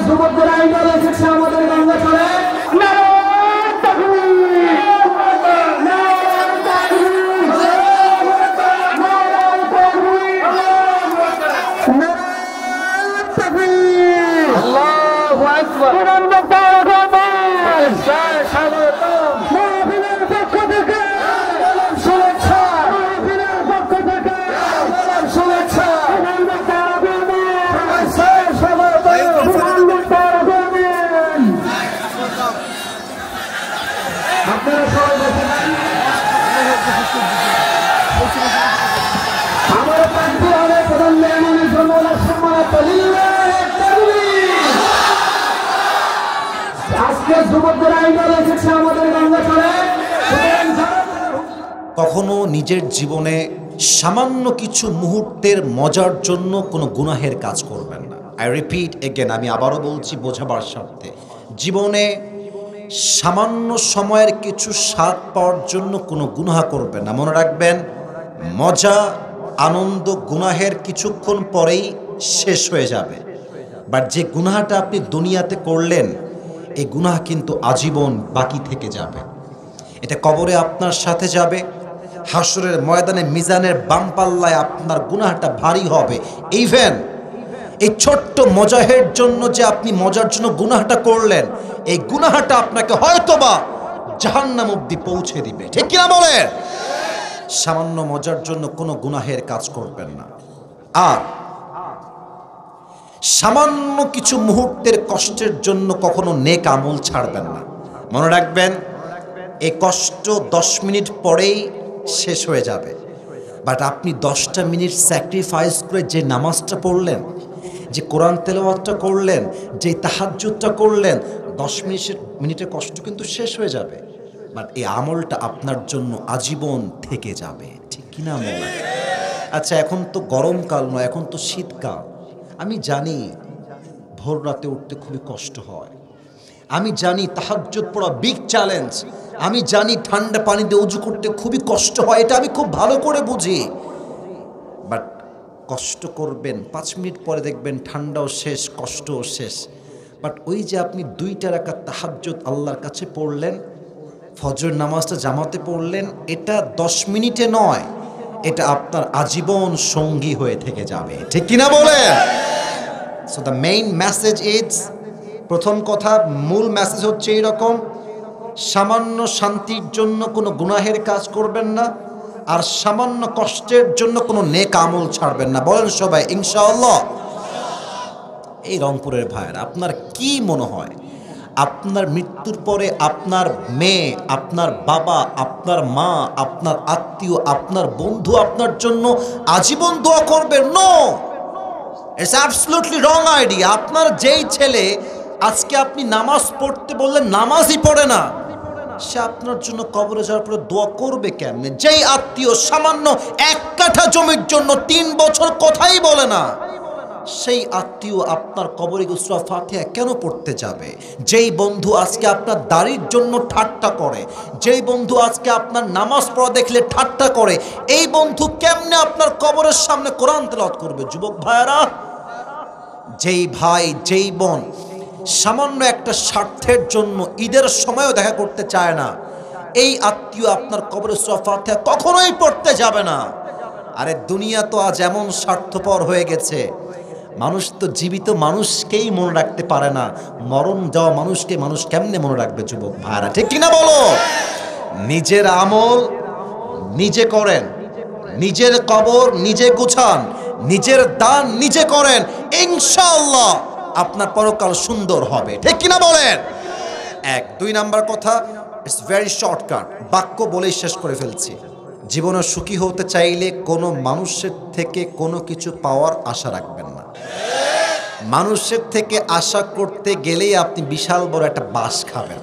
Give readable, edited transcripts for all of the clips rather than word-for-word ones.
যুবকদের আইডল এসেছে আমাদের গঙ্গা চলে কখনো নিজের জীবনে সামান্য কিছু মুহূর্তের মজার জন্য কোনো গুনাহের কাজ করবেন না। আই রিপিট এগেন, আমি আবারও বলছি বোঝাবার স্বার্থে, জীবনে সামান্য সময়ের কিছু স্বাদ পাওয়ার জন্য কোনো গুনাহ করবেন না। মনে রাখবেন, মজা আনন্দ গুনাহের কিছুক্ষণ পরেই শেষ হয়ে যাবে, বাট যে গুনাহটা আপনি দুনিয়াতে করলেন এই গুনাহ কিন্তু আজীবন বাকি থেকে যাবে। এটা কবরে আপনার সাথে যাবে, হাসরের ময়দানে মিজানের বামপাল্লায় আপনার গুনাহটা ভারী হবে। ইভেন এই ছোট্ট মজাহের জন্য যে আপনি মজার জন্য গুনাহটা করলেন, এই গুনাহটা আপনাকে হয়তোবা জাহান্নাম অবধি পৌঁছে দিবে। ঠিক কিনা বলেন? সামান্য মজার জন্য কোনো গুনাহের কাজ করবেন না। আর সামান্য কিছু মুহূর্তের কষ্টের জন্য কখনো নেক আমল ছাড়বেন না। মনে রাখবেন, এই কষ্ট 10 মিনিট পরেই শেষ হয়ে যাবে, বাট আপনি 10টা মিনিট স্যাক্রিফাইস করে যে নামাজটা পড়লেন, যে কোরআন তেলাওয়াতটা করলেন, যে তাহাজ্জুদটা করলেন, 10 মিনিটের কষ্ট কিন্তু শেষ হয়ে যাবে, বাট এই আমলটা আপনার জন্য আজীবন থেকে যাবে। ঠিক কিনা বলেন? আচ্ছা, এখন তো গরমকাল নয়, এখন তো শীতকাল। আমি জানি ভোর রাতে উঠতে খুবই কষ্ট হয়, আমি জানি তাহাজ্জুদ পড়া বিগ চ্যালেঞ্জ, আমি জানি ঠান্ডা পানি দিয়ে উজু করতে খুবই কষ্ট হয়, এটা আমি খুব ভালো করে বুঝি, বাট কষ্ট করবেন, 5 মিনিট পরে দেখবেন ঠান্ডাও শেষ, কষ্টও শেষ। বাট ওই যে আপনি 2টা রাকাত তাহাজ্জুদ আল্লাহর কাছে পড়লেন, ফজর নামাজটা জামাতে পড়লেন, এটা 10 মিনিটে নয়, এটা আপনার আজীবন সঙ্গী হয়ে থেকে যাবে। ঠিক কিনা বলেন? So the main message is, প্রথম কথা, মূল মেসেজ হচ্ছে এইরকম, সামান্য শান্তির জন্য কোনো গুনাহের কাজ করবেন না, আর সামান্য কষ্টের জন্য কোনো নেক আমল ছাড়বেন না। বলেন সবাই ইনশাআল্লাহ। এই রংপুরের ভাইয়েরা, আপনার কি মনে হয় আপনার মৃত্যুর পরে আপনার মেয়ে, আপনার বাবা, আপনার মা, আপনার আত্মীয়, আপনার বন্ধু আপনার জন্য আজীবন দোয়া করবে? No, it's absolutely wrong idea. আপনার যেই ছেলে আজকে আপনি নামাজ পড়তে বললেন নামাজই পড়ে না, সে আপনার জন্য কবরে যাওয়ার পরে দোয়া করবে কেমনে? যেই আত্মীয় সামান্য 1 কাঠা জমির জন্য 3 বছর কথাই বলে না, সেই আত্মীয় আপনার কবরে সূরা ফাতিহা কেন পড়তে যাবে? যেই বন্ধু আজকে আপনার দাড়ির জন্য ঠাট্টা করে, যেই বন্ধু আজকে আপনার নামাজ পড়া দেখলে ঠাট্টা করে, এই বন্ধু কেমনে আপনার কবরের সামনে কোরআন তেলাওয়াত করবে? যুবক ভাইয়েরা, যেই ভাই, যেই বোন সামান্য একটা স্বার্থের জন্য ঈদের সময়ও দেখা করতে চায় না, এই আত্মীয় আপনার কবরে সূরা ফাতিহা কখনোই পড়তে যাবে না। আরে দুনিয়া তো আজ এমন স্বার্থপর হয়ে গেছে, মানুষ তো জীবিত মানুষকেই মনে রাখতে পারে না, মরণ যাওয়া মানুষকে মানুষ কেমনে মনে রাখবে? যুবক ভাইরা, ঠিক কিনা বলো? নিজের আমল নিজে করেন, নিজের কবর নিজে গুছান, নিজের দান নিজে করেন, ইনশাআল্লাহ আপনার পরকাল সুন্দর হবে। ঠিক কিনা বলেন? 1 2 নাম্বার কথা, ইটস ভেরি শর্টকাট, বাক্য বলেই শেষ করে ফেলছি। জীবনে সুখী হতে চাইলে কোনো মানুষের থেকে কোনো কিছু পাওয়ার আশা রাখবেন না। মানুষের থেকে আশা করতে গেলেই আপনি বিশাল বড় একটা বাস খাবেন।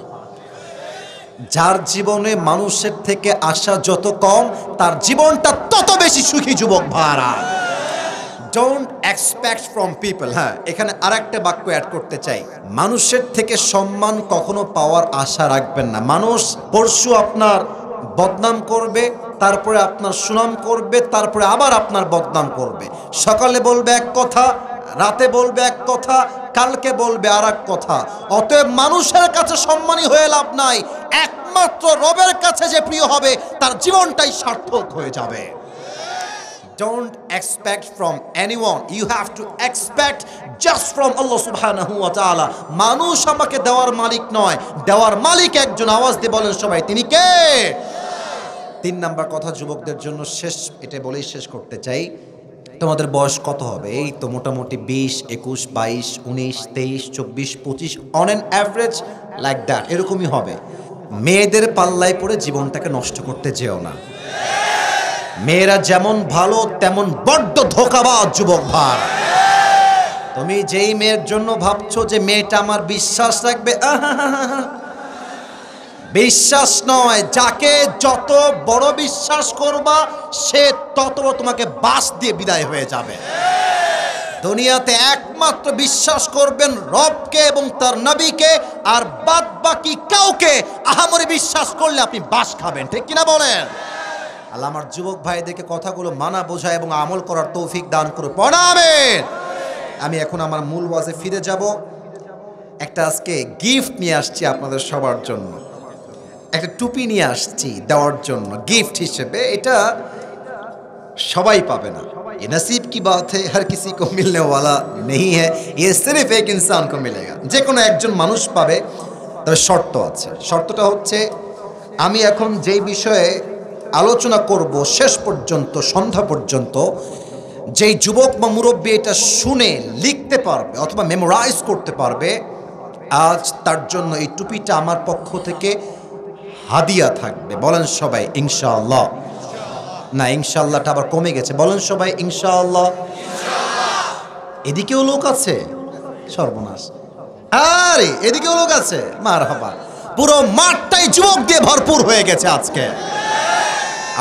যার জীবনে মানুষের থেকে আশা যত কম, তার জীবনটা তত বেশি সুখী। যুবক ভাইরা, ডোন্ট এক্সপেক্ট ফ্রম পিপল। হ্যাঁ, এখানে আরেকটা বাক্য অ্যাড করতে চাই, মানুষের থেকে সম্মান কখনো পাওয়ার আশা রাখবেন না। মানুষ পরশু আপনার বদনাম করবে, তারপরে আপনার সুনাম করবে, তারপরে আবার আপনার বদনাম করবে। সকালে বলবে এক কথা, রাতে বলবে এক কথা, কালকে বলবে আর এক কথা। অতএব মানুষের কাছে সম্মানী হয়ে লাভ নাই, একমাত্র রবের কাছে যে প্রিয় হবে তার জীবনটাই সার্থক হয়ে যাবে। Don't expect from anyone. You have to expect just from Allah subhanahu wa ta'ala. মানুষ আমাকে দেওয়ার মালিক নয়, দেওয়ার মালিক একজন। আওয়াজ দিয়ে বলেন সবাই, তিনি কে? 3 নাম্বার কথা যুবকদের জন্য শেষ, এটা বলেই শেষ করতে চাই। তোমাদের বয়স কত হবে? এই তো মোটামুটি 20, 21, 22, 19, 23, 24, 25 on an average like that, এরকমই হবে। মেয়েদের পাল্লায় পড়ে জীবনটাকে নষ্ট করতে যেও না। মেয়েরা যেমন ভালো তেমন বড্ড ধোঁকাবাজ যুবক ভাই। তুমি যেই মেয়ের জন্য ভাবছো যে মেয়েটা আমার বিশ্বাস রাখবে, বিশ্বাস নয়। যাকে যত বড় বিশ্বাস করবা সে তত বড় তোমাকে বাস দিয়ে বিদায় হয়ে যাবে। দুনিয়াতে একমাত্র বিশ্বাস করবেন রবকে এবং তার নবীকে, আর বাদ বাকি কাউকে আহামরি বিশ্বাস করলে আপনি বাস খাবেন। ঠিক কিনা বলেন? আল্লাহ আমার যুবক ভাইদেরকে কথাগুলো মানা বোঝা এবং আমল করার তৌফিক দান করুন। আমিন। আমি এখন আমার মূল ওয়াজে ফিরে যাব। একটা আজকে গিফট নিয়ে আসছি আপনাদের সবার জন্য, একটা টুপি নিয়ে আসছি দেওয়ার জন্য গিফট হিসেবে। এটা সবাই পাবে না, ये नसीब की बात है, हर किसी को मिलने वाला नहीं है, ये सिर्फ एक इंसान को मिलेगा। যে কোনো একজন মানুষ পাবে, তবে শর্ত আছে। শর্তটা হচ্ছে, আমি এখন যেই বিষয়ে আলোচনা করব শেষ পর্যন্ত, সন্ধ্যা পর্যন্ত, যেই যুবক বা মুরব্বী এটা শুনে লিখতে পারবে অথবা মেমোরাইজ করতে পারবে, আজ তার জন্য এই টুপিটা আমার পক্ষ থেকে হাদিয়া থাকবে। বলেন সবাই ইনশাআল্লাহ। না, ইনশাআল্লাহটা আবার কমে গেছে। বলেন সবাই ইনশাআল্লাহ। এদিকেও লোক আছে, সর্বনাশ। আরে এদিকেও লোক আছে, মারহাবা। পুরো মাঠটাই যুবক দিয়ে ভরপুর হয়ে গেছে আজকে।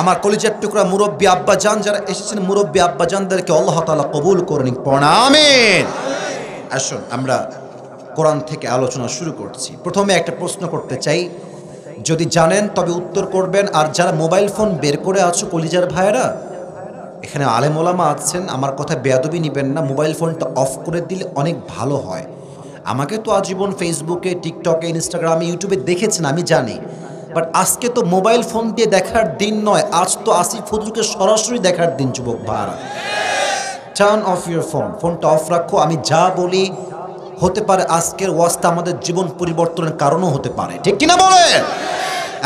আমার কলিজার টুকরা মুরব্বী আব্বাজান যারা এসেছেন, মুরব্বী আব্বাজানদেরকে আল্লাহ তাআলা কবুল করে নিন। পড়া আমিন। আসুন আমরা কোরআন থেকে আলোচনা শুরু করছি। প্রথমে একটা প্রশ্ন করতে চাই, যদি জানেন তবে উত্তর করবেন। আর যারা মোবাইল ফোন বের করে আছো কলিজার ভাইয়েরা, এখানে আলেম ওলামা আছেন, আমার কথা বেয়াদবি নেবেন না। মোবাইল ফোনটা অফ করে দিলে অনেক ভালো হয়। আমাকে তো আজীবন ফেসবুকে, টিকটকে, ইনস্টাগ্রামে, ইউটিউবে দেখেছেন, আমি জানি। বাট আজকে তো মোবাইল ফোন দিয়ে দেখার দিন নয়, আজ তো আসিফ হুজুরকে সরাসরি দেখার দিন যুবক ভাইরা। টার্ন অফ ইউর ফোন, ফোনটা অফ রাখো। আমি যা বলি হতে পারে আজকের ওয়াজটা আমাদের জীবন পরিবর্তনের কারণও হতে পারে। ঠিক কিনা বলেন?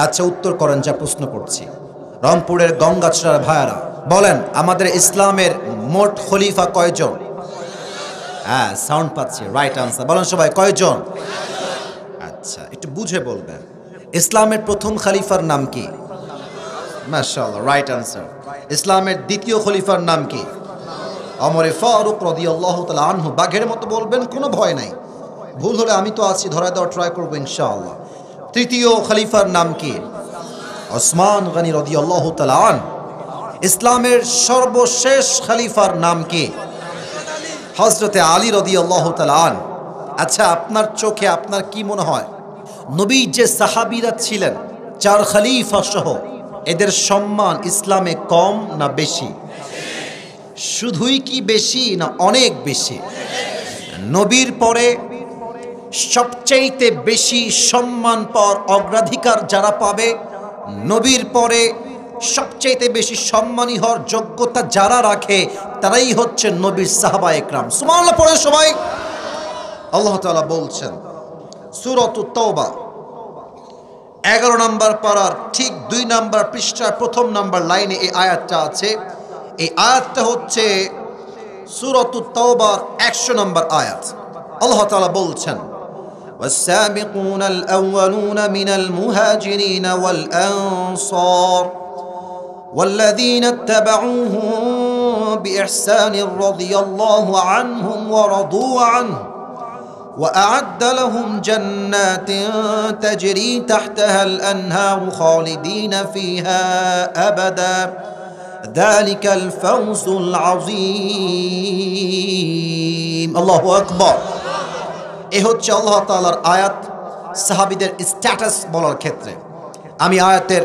আচ্ছা উত্তর করেন যা প্রশ্ন করছি। রংপুরের গঙ্গাছড়ার ভাইয়ারা বলেন, আমাদের ইসলামের মোট খলিফা কয়জন? হ্যাঁ, সাউন্ড পাচ্ছি, রাইট আনসার। বলেন সবাই কয়জন? আচ্ছা, একটু বুঝে বলবেন। ইসলামের প্রথম খলিফার নাম কি? মাশাআল্লাহ, রাইট আনসার। ইসলামের দ্বিতীয় খলিফার নাম কি? ওমর ফারুক রাদিয়াল্লাহু তাআলা আনহু। বাঘের মতো বলবেন, কোনো ভয় নাই। ভুল হলে আমি তো আছি, ধরা দেওয়ার ট্রাই করবো ইনশাআল্লাহ। তৃতীয় খলিফার নাম কি? ওসমান গনি রাদিয়াল্লাহু তাআলা আন। ইসলামের সর্বশেষ খলিফার নাম কি? হযরতে আলী রাদিয়াল্লাহু তাআলা আন। আচ্ছা, আপনার চোখে আপনার কি মনে হয়, নবী যে সাহাবীরা ছিলেন 4 খলিফা সহ, এদের সম্মান ইসলামে কম না বেশি? শুধুই কি বেশি না অনেক বেশি? নবীর পরে সবচেয়ে বেশি সম্মান পাওয়ার অগ্রাধিকার যারা পাবে, নবীর পরে সবচেয়ে বেশি সম্মানী হওয়ার যোগ্যতা যারা রাখে, তারাই হচ্ছে নবীর সাহাবায়ে কেরাম। সুবহানাল্লাহ পড়ে সবাই। আল্লাহ তাআলা বলছেন সূরাতুত তাওবা 11 নম্বর পারার ঠিক 2 নম্বর পৃষ্ঠার প্রথম নম্বর লাইনে এই আয়াতটা আছে। এই আয়াতটা হচ্ছে সূরাতুত তাওবার 100 নম্বর আয়াত। আল্লাহ তাআলা বলছেন, والسابقون الأولون من المهاجرين والأنصار والذين اتبعوهم بإحسان رضي الله عنهم ورضوا عنه وأعد لهم جنات تجري تحتها الأنهار خالدين فيها أبدا ذلك الفوز العظيم الله أكبر। এ হচ্ছে আল্লাহ তাআলার আয়াত সাহাবীদের স্ট্যাটাস বলার ক্ষেত্রে। আমি আয়াতের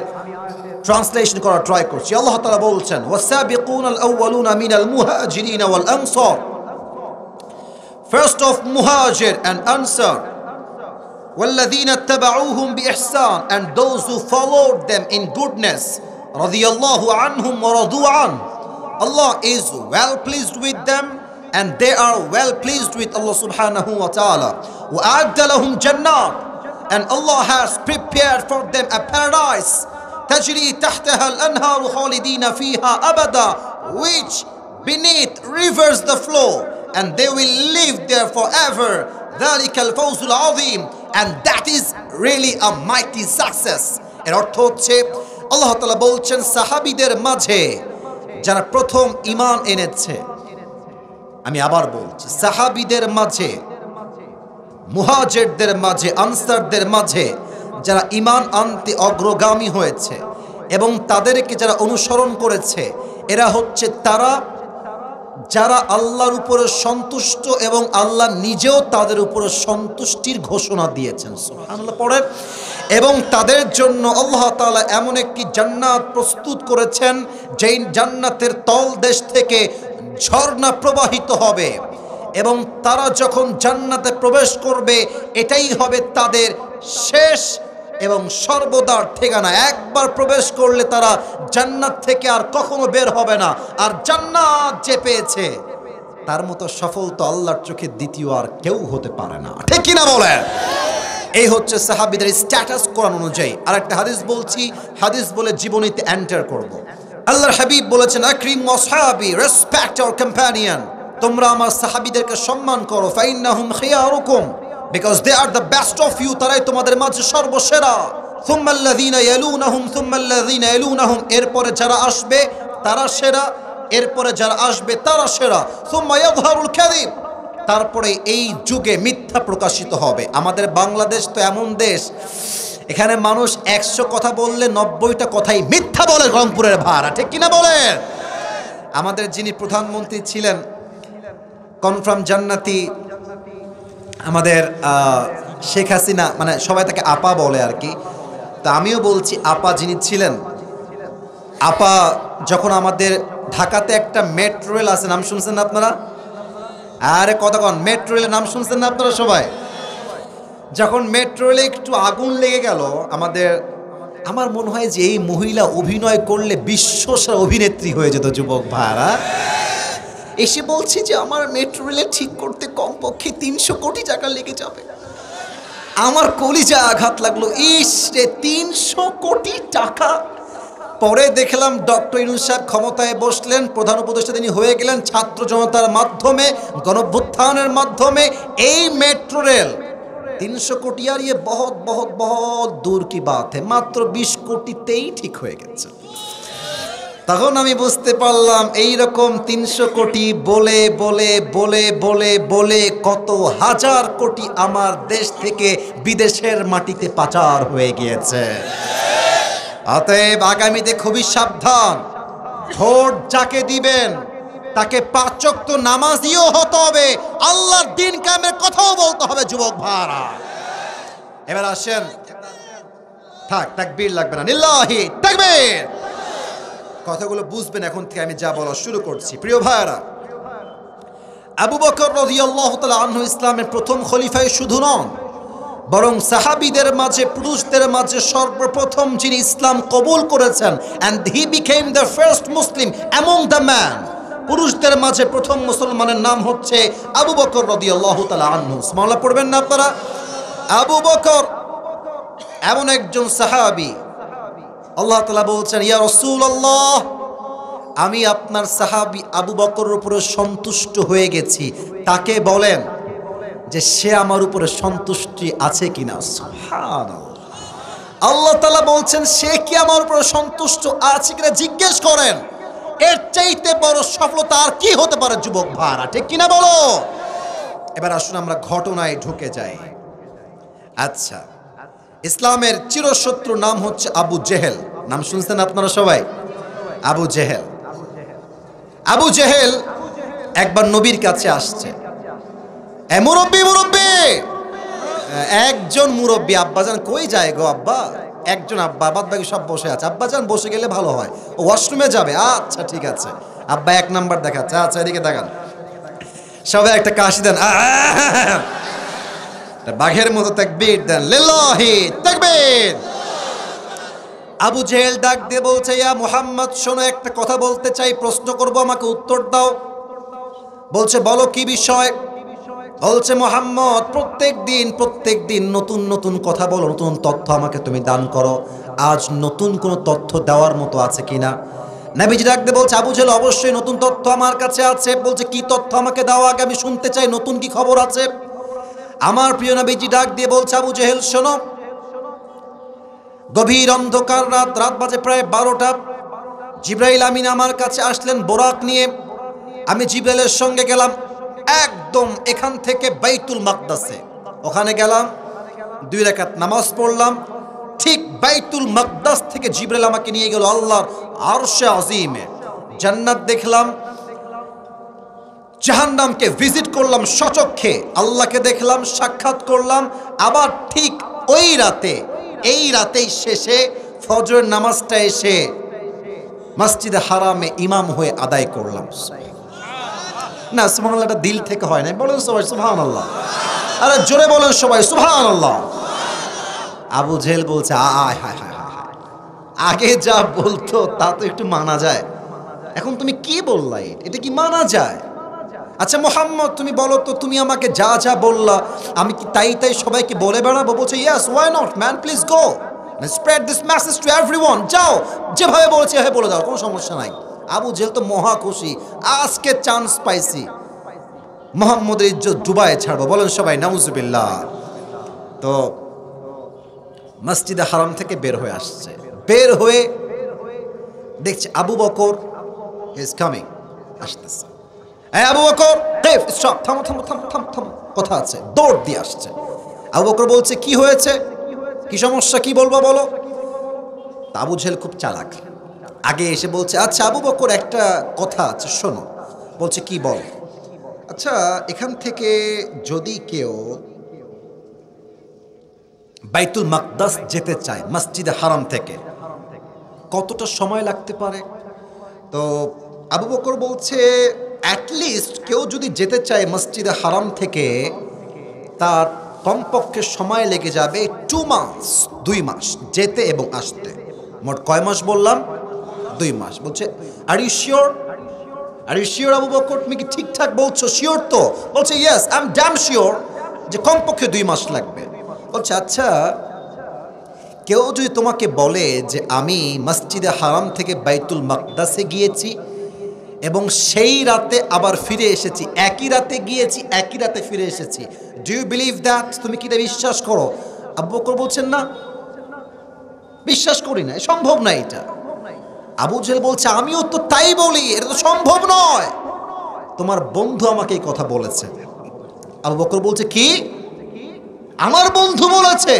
ট্রান্সলেশন করার ট্রাই করছি। আল্লাহ তাআলা বলছেন, ওয়াসাবিকুনাল আউয়ালুনা মিনাল মুহাজিরিন ওয়াল answer first of Muhajir and Ansar, وَالَّذِينَ اتَّبَعُوهُمْ بِإِحْسَانٍ, and those who followed them in goodness, رَضِيَ اللَّهُ عَنْهُمْ وَرَضُوا عَنْهُ. Allah is well pleased with them and they are well pleased with Allah subhanahu wa ta'ala. وَأَعَدَّ لَهُمْ جَنَّاتٍ, and Allah has prepared for them a paradise, تَجْرِي تَحْتَهَا الْأَنْهَارُ خَالِدِينَ فِيهَا أَبَدًا, which beneath rivers the flow, and they will live there forever. ذَلِكَ الْفَوْزُ الْعَظِيمُ, and that is really a mighty success. এর অর্থ হচ্ছে আল্লাহ তাআলা বলছেন সাহাবীদের মাঝে যারা প্রথম ঈমান এনেছে, আমি আবার বলছি সাহাবীদের মাঝে, মুহাজিরদের মাঝে, আনসারদের মাঝে যারা ঈমান আনতে অগ্রগামী হয়েছে এবং তাদেরকে যারা অনুসরণ করেছে, এরা হচ্ছে তারা যারা আল্লাহর উপরে সন্তুষ্ট এবং আল্লাহ নিজেও তাদের উপরে সন্তুষ্টির ঘোষণা দিয়েছেন। সুবহানাল্লাহ পড়েন। এবং তাদের জন্য আল্লাহ তাআলা এমন একটি জান্নাত প্রস্তুত করেছেন যেই জান্নাতের তলদেশ থেকে ঝর্ণা প্রবাহিত হবে এবং তারা যখন জান্নাতে প্রবেশ করবে এটাই হবে তাদের শেষ এবং সর্বদার ঠিকানা। একবার প্রবেশ করলে তারা জান্নাত থেকে আর কখনো বের হবে না। আর জান্নাত যে পেয়েছে তার মতো সফল তো আল্লাহর চোখে দ্বিতীয় আর কেউ হতে পারে না, ঠিক কিনা বলেন? এই হচ্ছে সাহাবীদের স্ট্যাটাস কোরআন অনুযায়ী। আর একটা হাদিস বলছি, হাদিস বলে জীবনীতে এন্টার করব। আল্লাহর হাবিব বলেছেন আকরিম ওয়াসহাবি, রেসপেক্ট আওয়ার কম্প্যানিয়ন, তোমরা আমার সাহাবীদেরকে সম্মান করো, ফাইন্নাহুম খিয়ারুকুম, because they are the best of you, তারাই তোমাদের মাঝে সর্বসেরা। সুম্মাল্লাযীনা ইয়ালুনাহুম সুম্মাল্লাযীনা ইয়ালুনাহুম, এরপরে যারা আসবে তারা সেরা, এরপরে যারা আসবে তারা সেরা। সুম্মা ইয়াযহারুল কাযিব, তারপরে এই যুগে মিথ্যা প্রকাশিত হবে। আমাদের বাংলাদেশ তো এমন দেশ, এখানে মানুষ 100 কথা বললে 90টা কথাই মিথ্যা বলে, রংপুরের ভাড়া, ঠিক কিনা বলেন? আমাদের যিনি প্রধানমন্ত্রী ছিলেন কনফার্ম জান্নাতি, আমাদের শেখ হাসিনা, মানে সবাই তাকে আপা বলে আর কি, তা আমিও বলছি আপা যিনি ছিলেন, আপা যখন আমাদের ঢাকাতে একটা মেট্রো রেল আছে, নাম শুনছেন না আপনারা? আরে কথা কন, মেট্রো রেলের নাম শুনছেন না আপনারা সবাই? যখন মেট্রো রেলে একটু আগুন লেগে গেল আমার মনে হয় যে এই মহিলা অভিনয় করলে বিশ্বসেরা অভিনেত্রী হয়ে যেত যুবক ভাইরা। এসে বলছি যে আমার মেট্রো রেলে ঠিক করতে কমপক্ষে 300 কোটি টাকা লেগে যাবে। আমার কলিজা আঘাত লাগলো, ইস রে 300 কোটি টাকা। পরে দেখলাম ডক্টর ইউনূস সাহেব ক্ষমতায় বসলেন, প্রধান উপদেষ্টা তিনি হয়ে গেলেন, ছাত্র জনতার মাধ্যমে, গণঅভ্যুত্থানের মাধ্যমে এই মেট্রো রেল 300 কোটি আর ইয়ে বহুত বহুত বহুত দূর কি বাত है, মাত্র 20 কোটিতেই ঠিক হয়ে গেছে। তখন আমি বুঝতে পারলাম এই রকম 300 কোটি বলে বলে বলে বলে বলে কত হাজার কোটি আমার দেশ থেকে বিদেশের মাটিতে পাচার হয়ে গিয়েছে। অতএব আগামীতে খুবই সাবধান, ভোট যাকে দিবেন তাকে 5 ওয়াক্ত নামাজিও হতে হবে, আল্লাহর দ্বীন কায়েমের কথাও বলতে হবে যুবক ভাইরা। এবার আসেন, থাক তাকবীর লাগবে না, লিল্লাহি তাকবীর। কথাগুলো বুঝবেন এখন থেকে, আমি যা বলা শুরু করছি। প্রিয় ভাইরা, আবু বকর রাদিয়াল্লাহু তাআলা আনহু ইসলামের প্রথম খলিফায় শুধু নন, বরং সাহাবীদের মাঝে, পুরুষদের মাঝে সর্বপ্রথম যিনি ইসলাম কবুল করেছেন, and he became the first Muslim among the men, পুরুষদের মাঝে প্রথম মুসলমানের নাম হচ্ছে আবু বকর রাদিয়াল্লাহু তাআলা আনহু। সুবহানাল্লাহ পড়বেন না আপনারা? আবু বকর এমন একজন সাহাবী, আল্লাহ তাআলা বলছেন ইয়া রাসূলুল্লাহ, আমি আপনার সাহাবী আবু বকরের উপরে সন্তুষ্ট হয়ে গেছি, তাকে বলেন যে সে আমার উপরে সন্তুষ্টি আছে কিনা। সুবহানাল্লাহ, আল্লাহ তাআলা বলছেন সে কি আমার উপরে সন্তুষ্ট আছে কিনা জিজ্ঞেস করেন। এর চাইতে বড় সফলতা আর কি হতে পারে যুবক ভাইরা, ঠিক কিনা বলো? এবার আসুন আমরা ঘটনায় ঢুকে যাই। আচ্ছা, ইসলামের চিরশত্রু নাম হচ্ছে আবু জেহেল, নাম শুনছেন আপনারা সবাই? আবু জেহেল। আবু জেহেল একবার নবীর কাছে আসছে, মুরব্বী মুরব্বী, একজন মুরব্বী, আব্বাজান কই যায় গো আব্বা? একজন আব্বা, বাদ বাকি সব বসে আছে। আব্বাজান বসে গেলে ভালো হয়, ও ওয়াশরুমে যাবে। আচ্ছা ঠিক আছে, আব্বা 1 নাম্বার দেখাচ্ছে, আচ্ছা এদিকে দেখান। সবাই একটা কাশি দেন, বাঘের মতো তাকবীর দেন, লিল্লাহি তাকবীর। আবু জেহেল ডাক দিয়ে বলছে, ইয়া মুহাম্মদ শোনো, একটা কথা বলতে চাই, প্রশ্ন করব, আমাকে উত্তর দাও। বলছে বলো কি বিষয়? বলছে মুহাম্মদ প্রত্যেক দিন নতুন নতুন কথা বলো, নতুন তথ্য আমাকে তুমি দান করো, আজ নতুন কোনো তথ্য দেওয়ার মতো আছে কিনা? নবীজি ডাক দিয়ে বলছে, আবু জেহেল অবশ্যই নতুন তথ্য আমার কাছে আছে। বলছে কি তথ্য আমাকে দাও আগে, আমি শুনতে চাই, নতুন কি খবর আছে? আমার প্রিয় নবীজি ডাক দিয়ে বলছে, আবু জেহেল শোনো, গভীর অন্ধকার রাত বাজে প্রায় 12টা, জিবরাইল আমিন আমার কাছে আসলেন বোরাক নিয়ে। আমি জিবরাইলের সঙ্গে গেলাম একদম এখান থেকে বাইতুল মাকদাসে, ওখানে গেলাম, 2 রাকাত নামাজ পড়লাম। ঠিক বাইতুল মাকদাস থেকে জিবরাইল আমাকে নিয়ে গেল আল্লাহর আরশে আজিমে, জান্নাত দেখলাম, জাহান্নামকে ভিজিট করলাম সচক্ষে, আল্লাহকে দেখলাম, সাক্ষাৎ করলাম। আবার ঠিক ওই রাতে, এই রাতেই শেষে ফজরের নামাজটা এসে মসজিদে হারামে ইমাম হয়ে আদায় করলাম। না সুবহানাল্লাহটা দিল থেকে হয় না, বলেন সবাই সুবহানাল্লাহ, আরে জোরে বলেন সবাই সুবহানাল্লাহ। আবু জেহেল বলছে, আয় হায় হায় হায়, আগে যা বলতো তা তো একটু মানা যায়, এখন তুমি কি বললা, এটা কি মানা যায়? আচ্ছা মুহাম্মদ তুমি বলো তো, তুমি আমাকে যা যা বললা আমি কি তাই তাই সবাইকে বলে বেড়াবো? বলছে yes, why not man, please go spread this message to everyone, যাও যেভাবে বলেছে এভাবে বলে দাও, কোনো সমস্যা নাই। আবু জেহেল তো মহা খুশি, আজকে চান্স পাইছি, মুহাম্মদের ইজ্জত ডুবায় ছাড়বো, বলেন সবাই নাউজুবিল্লাহ। তো মসজিদে হারাম থেকে বের হয়ে আসছে, বের হয়ে দেখছে আবু বকর ইজ কামিং, আসতেছে। এই আবু বকর, স্টপ, থামো থামো থামো থামো থামো, কথা আছে, দৌড় দিয়ে আসছে। আবু বকর বলছে কি হয়েছে, কি সমস্যা, কি বলবো বলো। আবু জেহেল খুব চালাক, আগে এসে বলছে, আচ্ছা আবু বকর একটা কথা আছে শোনো। বলছে কি বল? আচ্ছা এখান থেকে যদি কেউ বাইতুল মাকদাস যেতে চায় মসজিদে হারাম থেকে, কতটা সময় লাগতে পারে? তো আবু বকর বলছে অ্যাটলিস্ট কেউ যদি যেতে চায় মসজিদে হারাম থেকে, তার কমপক্ষে সময় লেগে যাবে 2 মাস, 2 মাস যেতে এবং আসতে। মোট কয় মাস বললাম? 2 মাস। বলছে আর you sure, are you sure Abu Bakar, তুমি কি ঠিকঠাক বলছো, শিওর তো? বলছে yes, I am damn sure যে কমপক্ষে 2 মাস লাগবে। বলছে আচ্ছা কেউ যদি তোমাকে বলে যে আমি মসজিদে হারাম থেকে বাইতুল মাকদাসে গিয়েছি এবং সেই রাতে আবার ফিরে এসেছি, একই রাতে গিয়েছি একই রাতে ফিরে এসেছি, ডু ইউ বিলিভ দ্যাট, তুমি কি এটা বিশ্বাস করো? আবু বকর বলছেন না, বিশ্বাস করি না, সম্ভব না এটা। আবু জেহেল বলছে আমিও তো তাই বলি, এটা তো সম্ভব নয়, তোমার বন্ধু আমাকে এই কথা বলেছে। আবু বকর বলছে কি, আমার বন্ধু বলেছে?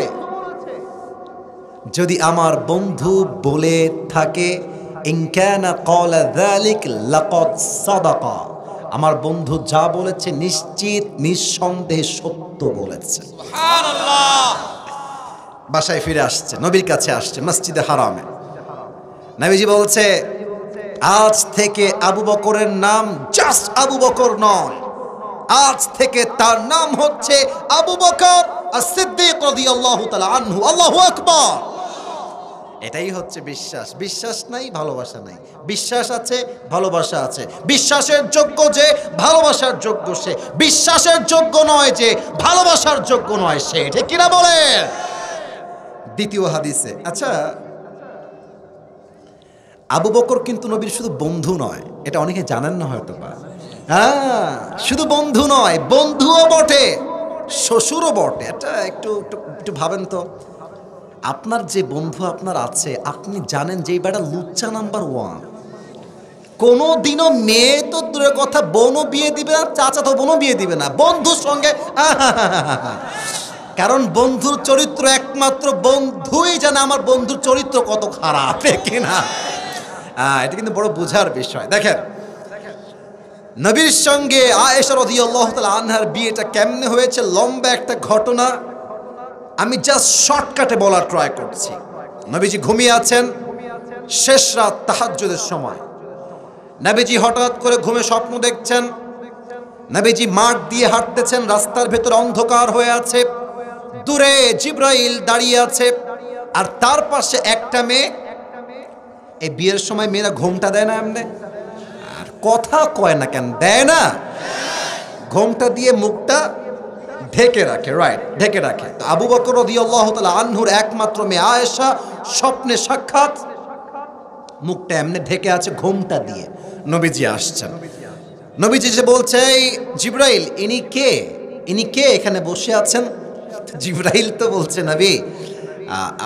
যদি আমার বন্ধু বলে থাকে, ইন কানা ক্বালা যালিক লাকাদ সাদাকা, আমার বন্ধু যা বলেছে নিশ্চিত নিঃসন্দেহে সত্য বলেছে। সুবহানাল্লাহ। বাসায় ফিরে আসছে, নবীর কাছে আসছে মসজিদে হারামে। নবীজি বলছে আজ থেকে আবু বকরের নাম জাস্ট আবু বকর নয়, আজ থেকে তার নাম হচ্ছে আবু বকর as-সিদ্দিক রাদিয়াল্লাহু তাআলা আনহু। আল্লাহু আকবার। এটাই হচ্ছে বিশ্বাস। বিশ্বাস নাই ভালোবাসা নাই, বিশ্বাস আছে ভালোবাসা আছে। বিশ্বাসের যোগ্য যে, ভালোবাসার যোগ্য সে, বিশ্বাসের যোগ্য নয় যে, ভালোবাসার যোগ্য নয় সে, ঠিক কিনা বলেন? দ্বিতীয় হাদিসে, আচ্ছা আবু বকর কিন্তু নবীর শুধু বন্ধু নয়, এটা অনেকে জানেন না হয়তো বা। হ্যাঁ, শুধু বন্ধু নয়, বন্ধুও বটে, শ্বশুরও বটে। এটা একটু একটু ভাবেন তো, আপনার যে বন্ধু আপনার আছে, আপনি জানেন যে এই বেটা লুচ্চা নাম্বার 1, কোনো দিনও মেয়ে তো দূরের কথা বোনও বিয়ে দিবে না, চাচা তো বোনও বিয়ে দিবে না, বন্ধুর সঙ্গে কারণ বন্ধুর চরিত্র একমাত্র বন্ধুই জানে আমার বন্ধুর চরিত্র কত খারাপ, কিনা? এটা কিন্তু বড় বোঝার বিষয়। দেখেন নবীর সঙ্গে আয়েশা রাদিয়াল্লাহু তাআলা আনহার বিয়েটা কেমনে হয়েছে, লম্বা একটা ঘটনা, আমি জাস্ট শর্টকাটে বলার ট্রাই করছি। নবীজি ঘুমিয়ে আছেন, শেষ রাত তাহাজ্জুদের সময়। নবীজি হঠাৎ করে ঘুমে স্বপ্ন দেখছেন, নবীজি মাঠ দিয়ে হাঁটতেছেন, রাস্তার ভেতর অন্ধকার হয়ে আছে, দূরে জিব্রাইল দাঁড়িয়ে আছে, আর তার পাশে একটা মেয়ে। এই বিয়ের সময় মেয়েরা ঘোমটা দেয় না এমনি? আর কথা কয় না কেন? দেয় না? ঘোমটা দিয়ে মুখটা ঢেকে রাখে, রাইট, ঢেকে রাখে। তো আবু বকর রাদিয়াল্লাহু তাআলা আনহুর একমাত্র মেয়ে আয়েশা স্বপ্নে সাক্ষাৎ, মুখটা এমনি ঢেকে আছে ঘোমটা দিয়ে। নবীজি আসছেন, নবীজি যে বলছে, এই জিব্রাইল, ইনি কে? ইনি কে এখানে বসে আছেন? জিব্রাইল তো বলছে, নবী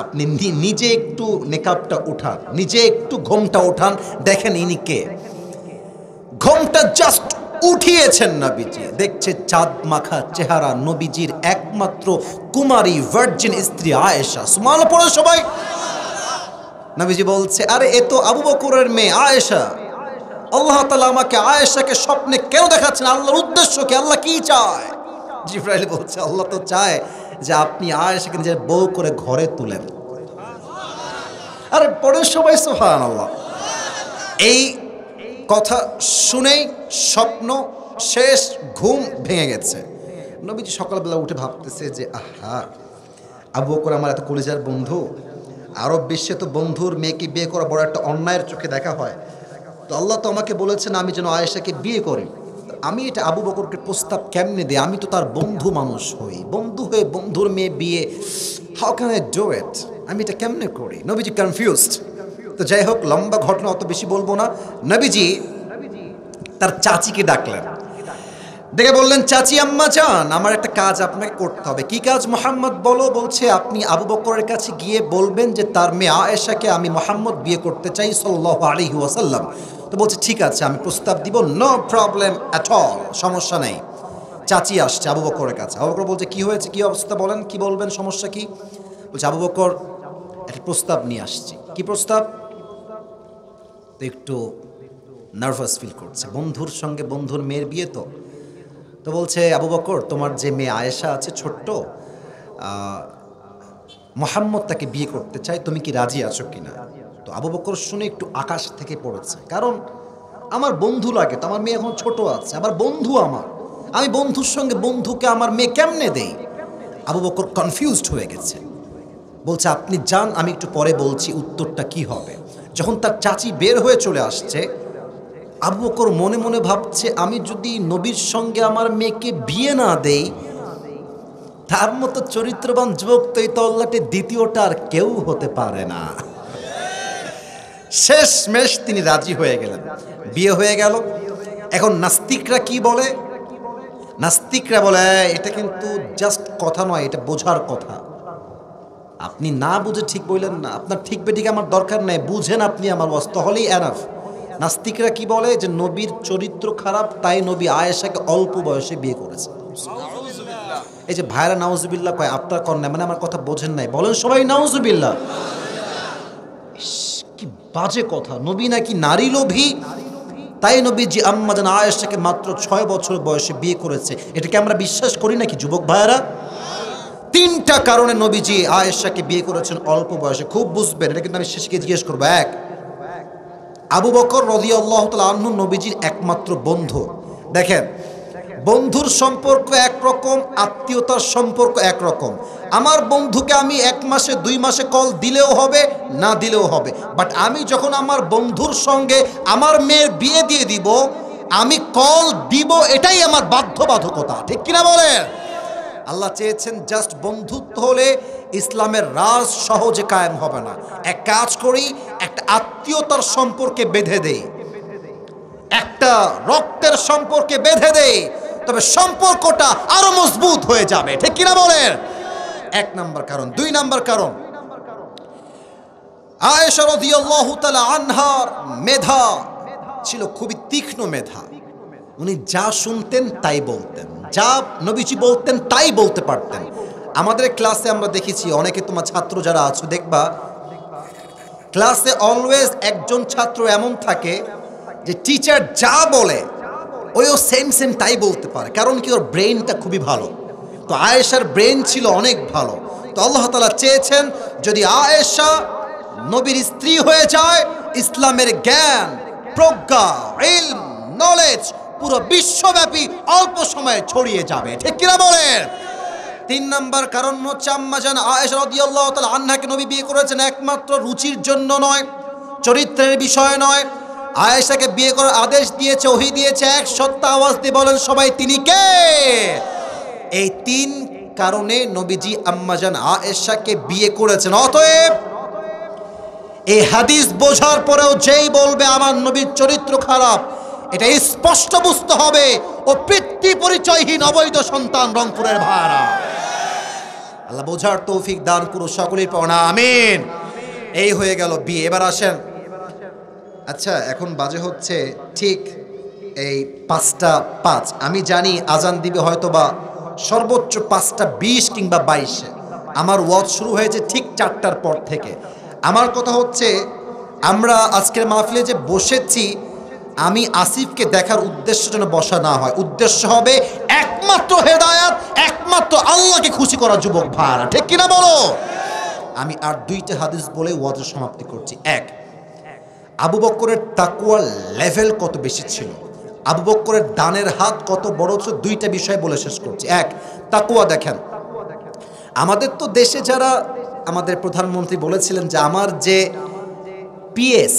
আপনি নিজে একটু নেকাবটা উঠান, নিজে একটু ঘোমটা উঠান, দেখেন ইনি কে। ঘোমটা জাস্ট উঠিয়েছেন নবীজি, দেখছে চাঁদ মাখা চেহারা নবীজির একমাত্র কুমারী ভার্জিন স্ত্রী আয়েশা। সুবহানাল্লাহ পড়ে সবাই। নবীজি বলছে, আরে এ তো আবু বকরের মেয়ে আয়েশা। আল্লাহ তাআলা আমাকে আয়েশাকে স্বপ্নে কেন দেখাচ্ছেন? আল্লাহর উদ্দেশ্য কি? আল্লাহ কি চায়? জিব্রাইল বলছে, আল্লাহ তো চায় যে আপনি আয়েশাকে নিজের বউ করে ঘরে তুলেন। আরে পড়ে সবাই সুবহানাল্লাহ। এই কথা শুনেই স্বপ্ন শেষ, ঘুম ভেঙে গেছে। নবীজি সকালবেলা উঠে ভাবতেছে যে আহা, আবু বকর আমার এত কলিজার বন্ধু, আরব বিশ্বে তো বন্ধুর মেয়েকে বিয়ে করা বড় একটা অন্যায়ের চোখে দেখা হয়। তো আল্লাহ তো আমাকে বলেছেন আমি যেন আয়েশাকে বিয়ে করি। আমি এটা আবু বকরকে প্রস্তাব কেমনে দিই? আমি তো তার বন্ধু মানুষ হই, বন্ধু হয়ে বন্ধুর মেয়ে বিয়ে, how can I do it? আমি এটা কেমনে করি? নবীজি কনফিউজড। তো যাই হোক, লম্বা ঘটনা, অত বেশি বলবো না। নবীজি তার চাচিকে ডাকলেন, দেখে বললেন, চাচি আম্মা জান, আমার একটা কাজ আপনাকে করতে হবে। কি কাজ মুহাম্মদ? বলো। বলছে, আপনি আবু বকরের কাছে গিয়ে বলবেন যে তার মেয়ে আয়েশাকে আমি মুহাম্মদ বিয়ে করতে চাই সাল্লাল্লাহু আলাইহি ওয়াসাল্লাম। তো বলছে, ঠিক আছে, আমি প্রস্তাব দিব, নো প্রবলেম অ্যাট অল, সমস্যা নেই। চাচি আসছে আবু বকরের কাছে। আবু বকর বলছে, কি হয়েছে, কি অবস্থা, বলেন, কি বলবেন, সমস্যা কি? বলছে, আবু বকর একটা প্রস্তাব নিয়ে আসছি। কি প্রস্তাব? তো একটু নার্ভাস ফিল করছে, বন্ধুর সঙ্গে বন্ধুর মেয়ের বিয়ে তো। তো বলছে, আবু বকর, তোমার যে মেয়ে আয়েশা আছে ছোট্ট, মুহাম্মদ তাকে বিয়ে করতে চাই, তুমি কি রাজি আছো কিনা? তো আবু বকর শুনে একটু আকাশ থেকে পড়েছে, কারণ আমার বন্ধু লাগে তো, আমার মেয়ে এখন ছোট আছে, আমার বন্ধু, আমি বন্ধুর সঙ্গে বন্ধুকে আমার মেয়ে কেমনে দেই? আবু বকর কনফিউজড হয়ে গেছে। বলছে, আপনি যান, আমি একটু পরে বলছি উত্তরটা কি হবে। যখন তার চাচি বের হয়ে চলে আসছে, আবু বকর মনে মনে ভাবছে, আমি যদি নবীর সঙ্গে আমার মেয়েকে বিয়ে না দেই, তার মতো চরিত্রবান যুবক তো এই তল্লাটে দ্বিতীয়টা আর কেউ হতে পারে না। শেষমেশ তিনি রাজি হয়ে গেলেন, বিয়ে হয়ে গেল। এখন নাস্তিকরা কি বলে? নাস্তিকরা বলে, এটা কিন্তু জাস্ট কথা নয়, এটা বোঝার কথা। আপনি না বুঝে ঠিক বললেন না, আপনার ঠিক বেঠিক আমার দরকার নেই, বুঝেন আপনি আমার ওয়াজ, তাহলেই এনাফ। নাস্তিকরা কি বলে? যে নবীর চরিত্র খারাপ, তাই নবী আয়েশাকে অল্প বয়সে বিয়ে করেছে। এই যে ভাইরা নাউজুবিল্লাহ কয়, আপনার কন্যা, মানে আমার কথা বোঝেন নাই, বলেন সবাই নাউজুবিল্লাহ। কি বাজে কথা! নবী নাকি নারী লোভী, তাই নবীজি আম্মা জান আয়েশাকে মাত্র 6 বছর বয়সে বিয়ে করেছে। এটাকে আমরা বিশ্বাস করি নাকি যুবক ভাইরা? 3টা কারণে নবীজি আয়েশাকে বিয়ে করেছেন অল্প বয়সে, খুব বুঝবেন। এটা কিন্তু আমি শেষকে জিজ্ঞেস করবো। এক, আবু বকর রাদিয়াল্লাহু তাআলা আনহু নবীজির একমাত্র বন্ধু। দেখেন, বন্ধুর সম্পর্ক একরকম, আত্মীয়তার সম্পর্ক একরকম। আমার বন্ধুকে আমি 1 মাসে 2 মাসে কল দিলেও হবে, না দিলেও হবে, বাট আমি যখন আমার বন্ধুর সঙ্গে আমার মেয়ের বিয়ে দিয়ে দিব, আমি কল দিব, এটাই আমার বাধ্যবাধকতা। ঠিক কিনা বলেন? আল্লাহ চেয়েছেন জাস্ট বন্ধুত্ব হলে ইসলামের রাজ সহজে কায়েম হবে না। এক কাজ করি, একটা আত্মীয়তার সম্পর্কে বেঁধে দেই, একটা রক্তের সম্পর্কে বেঁধে দেই, তবে সম্পর্কটা আরো মজবুত হয়ে যাবে। ঠিক কিনা বলেন? 1 নাম্বার কারণ। 2 নাম্বার কারণ, আয়েশা রাদিয়াল্লাহু তাআলা আনহার মেধা ছিল খুবই তীক্ষ্ণ মেধা। উনি যা শুনতেন তাই বলতেন, যা নবীজি বলতেন তাই বলতে পারতেন। আমাদের ক্লাসে আমরা দেখেছি, অনেকে তোমার ছাত্র যারা আছো দেখবা, ক্লাসে অলওয়েজ একজন ছাত্র এমন থাকে যে টিচার যা বলে ওইও সেম সেম তাই বলতে পারে, কারণ কি ওর ব্রেনটা খুবই ভালো। তো আয়েশার ব্রেন ছিল অনেক ভালো। তো আল্লাহ তাআলা চেয়েছেন যদি আয়েশা নবীর স্ত্রী হয়ে যায়, ইসলামের জ্ঞান, প্রজ্ঞা, ইলম, নলেজ পুরো বিশ্বব্যাপী অল্প সময়ে ছড়িয়ে যাবে, ঠিক কিনা বলেন? 3 নম্বর কারণ হচ্ছে আম্মা জান আয়েশা রাদিয়াল্লাহু তাআলা আনহাকে নবী বিয়ে করেছেন একমাত্র রুচির জন্য নয়, চরিত্রের বিষয় নয়। আয়েশাকে বিয়ে করার আদেশ দিয়েছে, ওহী দিয়েছে, এক সত্তা আওয়াজ দিয়ে বলেন সবাই, তিনি কে? এই 3 কারণে নবীজি আম্মা জান আয়েশাকে বিয়ে করেছেন। অতএব এই হাদিস বোঝার পরেও যেই বলবে আমার নবীর চরিত্র খারাপ, এটা স্পষ্ট বুঝতে হবে ও পিতৃ পরিচয়হীন অবৈধ সন্তান রংপুরের ভাড়া। আল্লাহ বোঝার তৌফিক দান করুন সকলেই পড়া আমিন। এই হয়ে গেল বিয়ে। এবার আসেন, আচ্ছা এখন বাজে হচ্ছে ঠিক এই 5টা 5। আমি জানি আজান দিবে হয়তোবা সর্বোচ্চ 5টা 20 কিংবা 22-এ। আমার ওয়াজ শুরু হয়েছে ঠিক 4টার পর থেকে। আমার কথা হচ্ছে আমরা আজকের মাহফিলে যে বসেছি, আমি আসিফকে দেখার উদ্দেশ্য যেন বসা না হয়, উদ্দেশ্য হবে একমাত্র হেদায়াত, একমাত্র আল্লাহকে খুশি করা যুবক ভাড়া, ঠিক কিনা বলো? আমি আর 2টা হাদিস বলে ওয়াজের সমাপ্তি করছি। 1, আবু বকরের তাকওয়ার লেভেল কত বেশি ছিল, আবু বকরের দানের হাত কত বড় ছিল, 2টা বিষয় বলে শেষ করছি। 1, তাকওয়া। দেখেন আমাদের তো দেশে যারা, আমাদের প্রধানমন্ত্রী বলেছিলেন যে আমার যে পিএস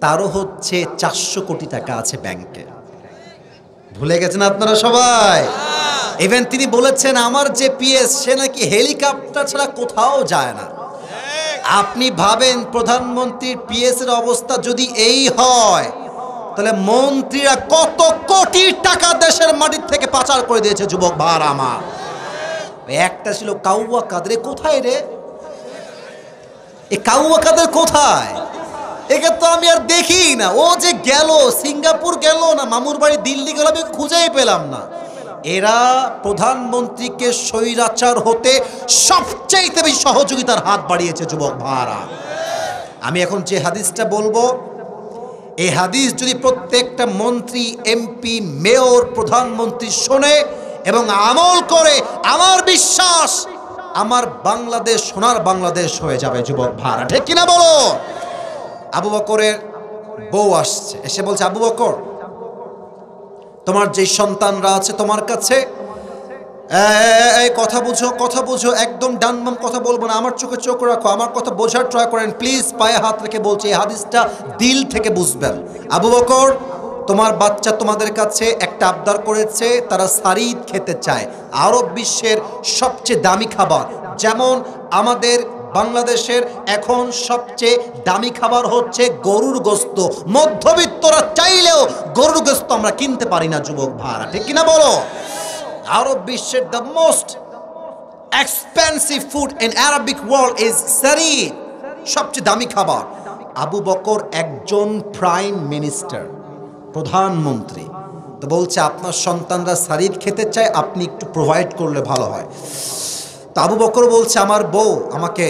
তারও হচ্ছে 400 কোটি টাকা আছে ব্যাংকে। ভুলে গেছেন আপনারা সবাই? ইভেন তিনি বলেছেন আমার যে পিএস সে নাকি হেলিকপ্টার ছাড়া কোথাও যায় না। আপনি ভাবেন প্রধানমন্ত্রীর পিএস এর অবস্থা যদি এই হয়, তাহলে মন্ত্রীরা কত কোটি টাকা দেশের মাটির থেকে পাচার করে দিয়েছে যুবক ভাড়া আমার। একটা ছিল কাউয়া কাদের, কোথায় রে এ কাউয়া কাদের, কোথায়? একে তো আমি আর দেখি না। ও যে গেল সিঙ্গাপুর গেল না মামুর বাড়ি দিল্লি গেল, আমি খুঁজেই পেলাম না। এরা প্রধানমন্ত্রীকে স্বৈরাচার হতে সবচাইতে বেশি সহযোগিতার হাত বাড়িয়েছে যুবক ভাড়া। আমি এখন যে হাদিসটা বলবো, এই হাদিস যদি প্রত্যেকটা মন্ত্রী, এমপি, মেয়র, প্রধানমন্ত্রী শোনে এবং আমল করে, আমার বিশ্বাস আমার বাংলাদেশ সোনার বাংলাদেশ হয়ে যাবে যুবক ভাড়া, ঠিক কিনা বলো? আবু বকরের বউ আসছে, এসে বলছে আবু বকর তোমার যে সন্তানরা আছে তোমার কাছে, এই কথা বুঝো, কথা বুঝো, একদম ডান বাম কথা বলবো না, আমার চোখে চোখ রাখো, আমার কথা বোঝার ট্রাই করেন প্লিজ, পায়ে হাত রেখে বলছি এই হাদিসটা দিল থেকে বুঝবেন। আবু বকর তোমার বাচ্চা তোমাদের কাছে একটা আবদার করেছে, তারা সারিদ খেতে চায়, আরব বিশ্বের সবচেয়ে দামি খাবার। যেমন আমাদের বাংলাদেশের এখন সবচেয়ে দামি খাবার হচ্ছে গরুর গোস্ত, মধ্যবিত্তরা চাইলেও গরুর গোস্ত আমরা কিনতে পারি না যুবক ভাড়া, ঠিক কিনা বলো? আরব বিশ্বের the most expensive food in Arabic world is সারিদ, সবচেয়ে দামি খাবার। আবু বকর একজন প্রাইম মিনিস্টার, প্রধানমন্ত্রী, তো বলছে আপনার সন্তানরা সারিদ খেতে চায়, আপনি একটু প্রোভাইড করলে ভালো হয়। তো আবু বকর বলছে আমার বউ আমাকে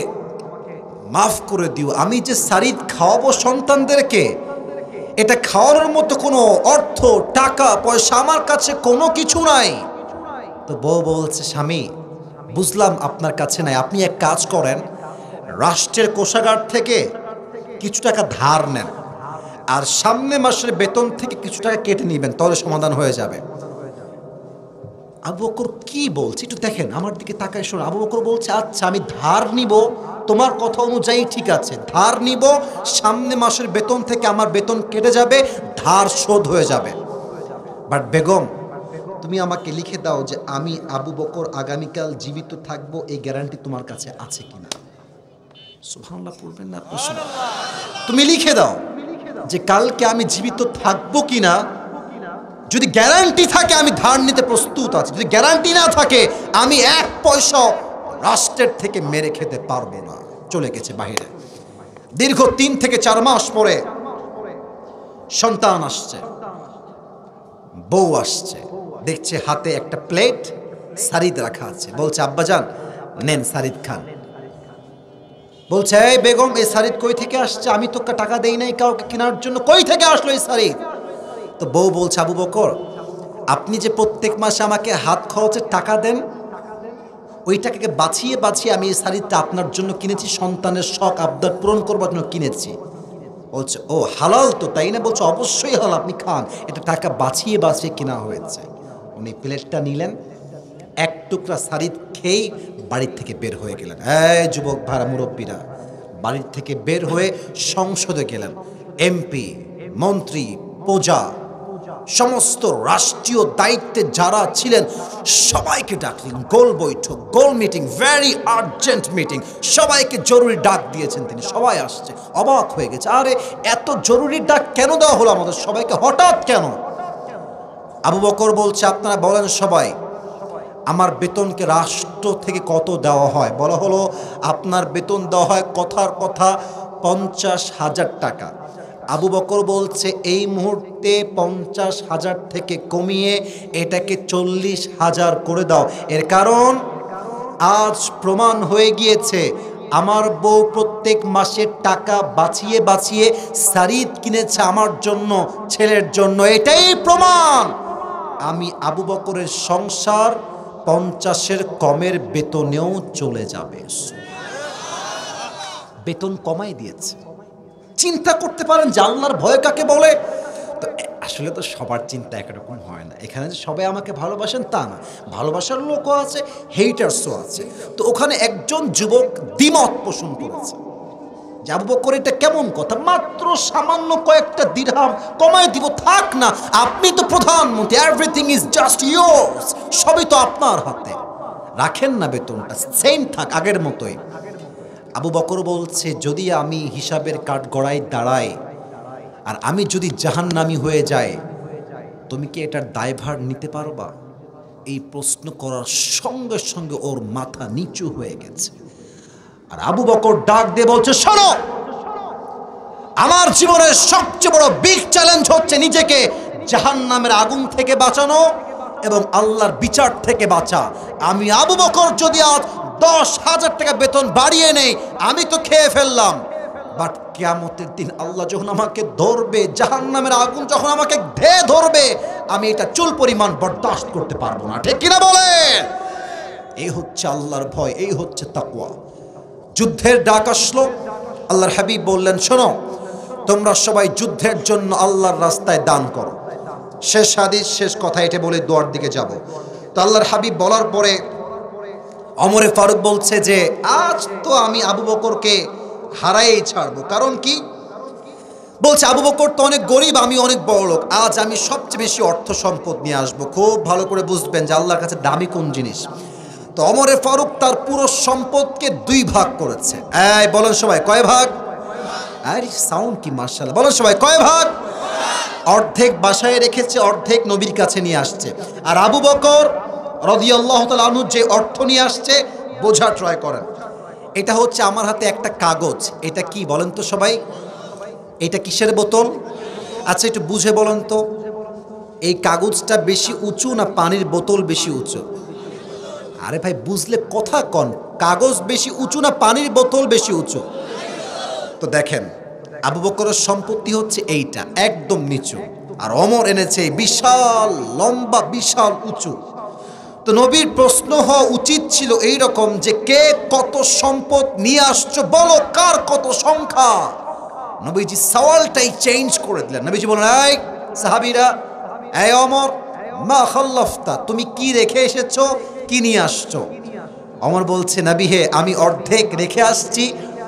মাফ করে দিও, আমি যে সারিদ খাওয়াবো সন্তানদেরকে, এটা খাওয়ানোর মতো কোনো অর্থ টাকা পয়সা আমার কাছে কোনো কিছু নাই। তো বউ বলছে স্বামী বুঝলাম আপনার কাছে নাই, আপনি এক কাজ করেন, রাষ্ট্রের কোষাগার থেকে কিছু টাকা ধার নেন আর সামনে মাসের বেতন থেকে কিছু টাকা কেটে নেবেন, তাহলে সমাধান হয়ে যাবে। আবু বকর কি বলছে একটু দেখেন, আমার দিকে তাকায় শোনো। আবু বকর বলছে আচ্ছা আমি ধার নিব, তোমার কথা অনুযায়ী ঠিক আছে, ধার নিব, সামনে মাসের বেতন থেকে আমার বেতন কেটে যাবে, ধার শোধ হয়ে যাবে। বাট বেগম তুমি আমাকে লিখে দাও যে আমি আবু বকর আগামীকাল জীবিত থাকবো, এই গ্যারান্টি তোমার কাছে আছে কিনা। সুবহানাল্লাহ পড়বেন না আপনি? তুমি লিখে দাও যে কালকে আমি জীবিত থাকবো কিনা, যদি গ্যারান্টি থাকে আমি ধার নিতে প্রস্তুত আছি, যদি গ্যারান্টি না থাকে আমি 1 পয়সা রাষ্ট্রের থেকে মেরে খেতে পারবো না। চলে গেছে বাহিরে। দীর্ঘ 3 থেকে 4 মাস পরে সন্তান আসছে, বউ আসছে, দেখছে হাতে একটা প্লেট সারিদ রাখা আছে, বলছে আব্বাজান নেন সারিদ খান। বলছে এই বেগম এই সারিদ কই থেকে আসছে, আমি তো টাকা দেই নাই কাউকে কেনার জন্য, কই থেকে আসলো এই সারিদ? তো বউ বলছে আবু বকর আপনি যে প্রত্যেক মাসে আমাকে হাত খরচের টাকা দেন, ওই টাকাকে বাঁচিয়ে বাঁচিয়ে আমি এই শাড়িটা আপনার জন্য কিনেছি, সন্তানের শখ আবদার পূরণ করবার জন্য কিনেছি। বলছে ও হালাল তো তাই না? বলছে অবশ্যই হালাল, আপনি খান, এটা টাকা বাঁচিয়ে বাঁচিয়ে কেনা হয়েছে। উনি প্লেটটা নিলেন, এক টুকরা সারিদ খেয়েই বাড়ির থেকে বের হয়ে গেলেন। এই যুবক ভাড়া মুরব্বীরা, বাড়ির থেকে বের হয়ে সংসদে গেলেন। এমপি, মন্ত্রী, প্রজা, সমস্ত রাষ্ট্রীয় দায়িত্বে যারা ছিলেন সবাইকে ডাকলেন। গোল বৈঠক, গোল মিটিং, ভেরি আর্জেন্ট মিটিং, সবাইকে জরুরি ডাক দিয়েছেন তিনি। সবাই আসছে, অবাক হয়ে গেছে, আরে এত জরুরি ডাক কেন দেওয়া হলো আমাদের সবাইকে হঠাৎ কেন? আবু বকর বলছে আপনারা বলেন সবাই, আমার বেতনকে রাষ্ট্র থেকে কত দেওয়া হয়? বলা হলো আপনার বেতন দেওয়া হয় কথার কথা 50,000 টাকা। আবু বকর বলছে এই মুহূর্তে 50,000 থেকে কমিয়ে এটাকে 40,000 করে দাও। এর কারণ আজ প্রমাণ হয়ে গিয়েছে আমার বউ প্রত্যেক মাসে টাকা বাঁচিয়ে বাঁচিয়ে সারিদ কিনেছে আমার জন্য, ছেলের জন্য। এটাই প্রমাণ আমি আবু বকরের সংসার 50-এর কমের বেতনেও চলে যাবে। বেতন কমাই দিয়েছে। চিন্তা করতে পারেন যে আল্লাহর ভয় কাকে বলে? তো আসলে তো সবার চিন্তা একরকম হয় না। এখানে যে সবাই আমাকে ভালোবাসেন তা না, ভালোবাসার লোকও আছে, হেটার্সও আছে। তো ওখানে একজন যুবক দ্বিমত পোষণ করেছে যে আবু বকর এটা কেমন কথা, মাত্র সামান্য কয়েকটা দিরহাম কমায় দিব, থাক না, আপনি তো প্রধানমন্ত্রী, এভরিথিং ইজ জাস্ট ইয়োর্স, সবই তো আপনার হাতে, রাখেন না বেতনটা, সেম থাক আগের মতোই। আবু বকর বলছে যদি আমি হিসাবের কাঠগড়ায় দাঁড়াই আর আমি যদি জাহান্নামী হয়ে যাই, তুমি কি এটার দায়ভার নিতে পারবা? এই প্রশ্ন করার সঙ্গে সঙ্গে ওর মাথা নিচু হয়ে গেছে। আর আবু বকর ডাক দিয়ে বলছে শোনো, আমার জীবনের সবচেয়ে বড় বিগ চ্যালেঞ্জ হচ্ছে নিজেকে জাহান্নামের আগুন থেকে বাঁচানো এবং আল্লাহর বিচার থেকে বাঁচা। আমি আবু বকর যদি আজ 10,000 টাকা বেতন বাড়িয়ে নেই, আমি তো খেয়ে ফেললাম, বাট কিয়ামতের দিন আল্লাহ যখন আমাকে ধরবে, জাহান্নামের আগুন যখন আমাকে ধেয়ে ধরবে, আমি এটা চুল পরিমাণ বরদাস্ত করতে পারবো না। ঠিক কিনা বলে? এই হচ্ছে আল্লাহর ভয়, এই হচ্ছে তাকওয়া। যুদ্ধের ডাক আসলো, আল্লাহর হাবিব বললেন শোনো, তোমরা সবাই যুদ্ধের জন্য আল্লাহর রাস্তায় দান করো। শেষ হাদিস, শেষ কথা এটা বলে দোয়ার দিকে যাব। তো আল্লাহর হাবিব বলার পরে ওমরে ফারুক বলছে যে আজ তো আমি আবু বকরকে হারাই ছাড়বো। কারণ কি? বলছে আবু বকর তো অনেক গরিব, আমি অনেক বড় লোক, আজ আমি সবচেয়ে বেশি অর্থ সম্পদ নিয়ে আসবো। খুব ভালো করে বুঝবেন যে আল্লাহর কাছে দামি কোন জিনিস। তো ওমরে ফারুক তার পুরো সম্পদকে 2 ভাগ করেছে। এই বলেন সবাই কয় ভাগ? আরে সাউন্ড কি মাশাআল্লাহ, বলেন সবাই কয় ভাগ? অর্ধেক বাসায় রেখেছে, অর্ধেক নবীর কাছে নিয়ে আসছে। আর আবু বকর রাদিয়াল্লাহু তাআলা আনহু যে অর্থ নিয়ে আসছে, বোঝা ট্রাই করেন। এটা হচ্ছে আমার হাতে একটা কাগজ, এটা কি বলেন তো সবাই? এটা কিসের বোতল? আচ্ছা একটু বুঝে বলেন তো, এই কাগজটা বেশি উঁচু না পানির বোতল বেশি উঁচু? আরে ভাই বুঝলে কথা কন, কাগজ বেশি উঁচু না পানির বোতল বেশি উঁচু? তো দেখেন আবু বকরের সম্পত্তি হচ্ছে এইটা একদম নিচু, আর ওমর এনেছে বিশাল লম্বা বিশাল উঁচু। তো নবীর প্রশ্ন হওয়া উচিত ছিল এই রকম যে কে কত সম্পদ নিয়ে আসছো, বলো কার কত সংখ্যা। নবীজি সওয়ালটাই চেঞ্জ করে দিলেন। নবীজি বলেন এই সাহাবীরা, এই ওমর, মা খাল্লাফতা, তুমি কি রেখে এসেছো, কি নিয়ে আসছো? ওমর বলছে নবী হে, আমি অর্ধেক রেখে আসছি,